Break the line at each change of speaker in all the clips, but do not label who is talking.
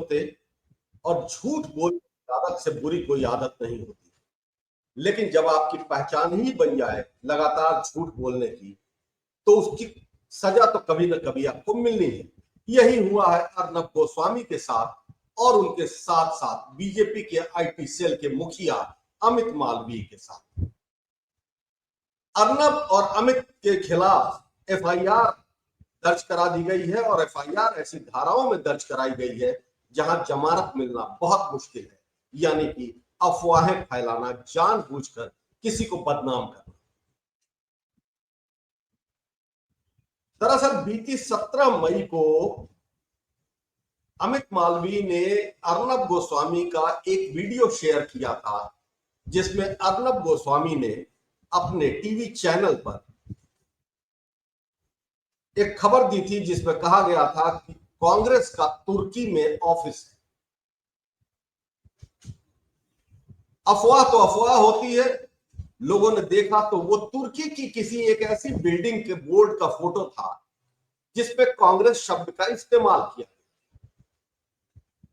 होते और झूठ बोलने की आदत से बुरी कोई आदत नहीं होती, लेकिन जब आपकी पहचान ही बन जाए लगातार झूठ बोलने की, तो उसकी सजा तो कभी ना कभी आपको मिलनी है। यही हुआ है अर्नब गोस्वामी के साथ और उनके साथ साथ बीजेपी के आईटी सेल के मुखिया अमित मालवीय के साथ। अर्नब और अमित के खिलाफ एफआईआर दर्ज करा दी गई है और एफआईआर ऐसी धाराओं में दर्ज कराई गई है जहां जमानत मिलना बहुत मुश्किल है, यानी कि अफवाहें फैलाना, जानबूझकर किसी को बदनाम करना। दरअसल बीती 17 मई को अमित मालवीय ने अर्नब गोस्वामी का एक वीडियो शेयर किया था, जिसमें अर्नब गोस्वामी ने अपने टीवी चैनल पर एक खबर दी थी जिसमें कहा गया था कि कांग्रेस का तुर्की में ऑफिस है। अफवाह तो अफवाह होती है, लोगों ने देखा तो वो तुर्की की किसी एक ऐसी बिल्डिंग के बोर्ड का फोटो था जिसपे कांग्रेस शब्द का इस्तेमाल किया।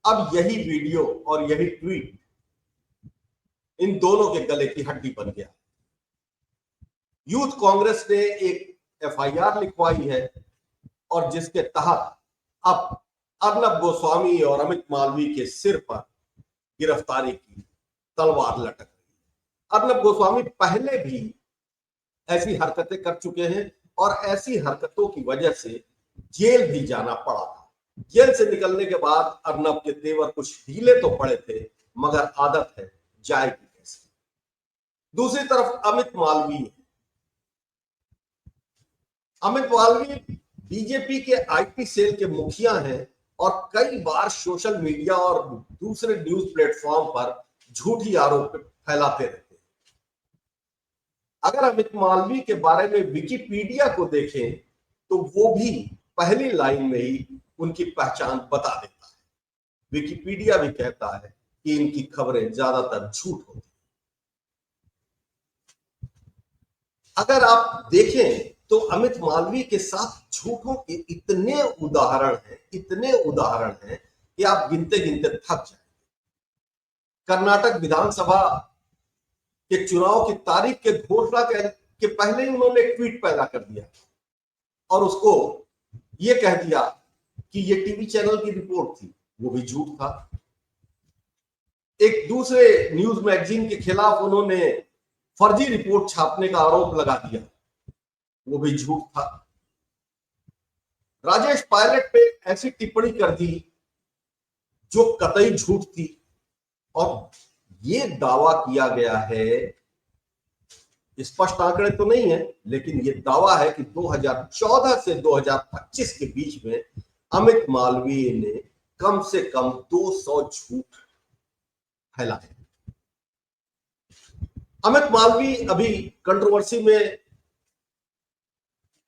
अब यही वीडियो और यही ट्वीट इन दोनों के गले की हड्डी बन गया। यूथ कांग्रेस ने एक एफआईआर लिखवाई है और जिसके तहत अब अर्नब गोस्वामी और अमित मालवीय के सिर पर गिरफ्तारी की तलवार लटक रही है। अर्नब गोस्वामी पहले भी ऐसी हरकतें कर चुके हैं और ऐसी हरकतों की वजह से जेल भी जाना पड़ा था। जेल से निकलने के बाद अर्नब के तेवर कुछ ढीले तो पड़े थे, मगर आदत है, जाएगी कैसे। दूसरी तरफ अमित मालवीय बीजेपी के आईटी सेल के मुखिया हैं और कई बार सोशल मीडिया और दूसरे न्यूज प्लेटफॉर्म पर झूठी आरोप फैलाते रहते हैं। अगर अमित मालवीय के बारे में विकिपीडिया को देखें तो वो भी पहली लाइन में ही उनकी पहचान बता देता है। विकिपीडिया भी कहता है कि इनकी खबरें ज्यादातर झूठ होती हैं। अगर आप देखें तो अमित मालवीय के साथ झूठों के इतने उदाहरण हैं कि आप गिनते गिनते थक जाएंगे। कर्नाटक विधानसभा के चुनाव की तारीख के घोषणा के पहले ही उन्होंने एक ट्वीट पैदा कर दिया और उसको ये कह दिया कि ये टीवी चैनल की रिपोर्ट थी, वो भी झूठ था। एक दूसरे न्यूज मैगजीन के खिलाफ उन्होंने फर्जी रिपोर्ट छापने का आरोप लगा दिया, वो भी झूठ था। राजेश पायलट पे ऐसी टिप्पणी कर दी जो कतई झूठ थी और ये दावा किया गया है, स्पष्ट आंकड़े तो नहीं है, लेकिन ये दावा है कि 2014 से 2025 के बीच में अमित मालवीय ने कम से कम 200 झूठ फैलाए। अमित मालवीय अभी कंट्रोवर्सी में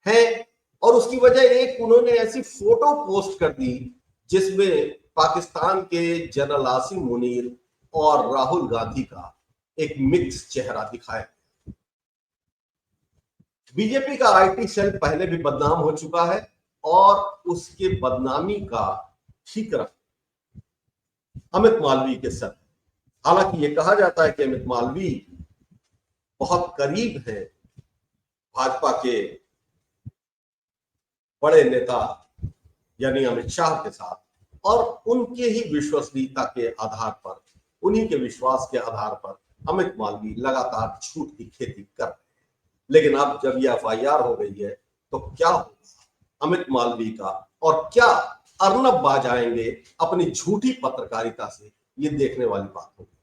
है और उसकी वजह एक उन्होंने ऐसी फोटो पोस्ट कर दी जिसमें पाकिस्तान के जनरल आसिम मुनीर और राहुल गांधी का एक मिक्स चेहरा दिखाया। बीजेपी का आईटी सेल पहले भी बदनाम हो चुका है और उसके बदनामी का ठीकरा अमित मालवीय के सर। हालांकि यह कहा जाता है कि अमित मालवीय बहुत करीब है भाजपा के बड़े नेता यानी अमित शाह के साथ और उनके ही विश्वसनीयता के आधार पर, उन्हीं के विश्वास के आधार पर अमित मालवीय लगातार झूठ की खेती कर रहे हैं। लेकिन अब जब यह एफआईआर हो गई है तो क्या होगा अमित मालवीय का और क्या अर्नब बाज आएंगे अपनी झूठी पत्रकारिता से, ये देखने वाली बात होगी।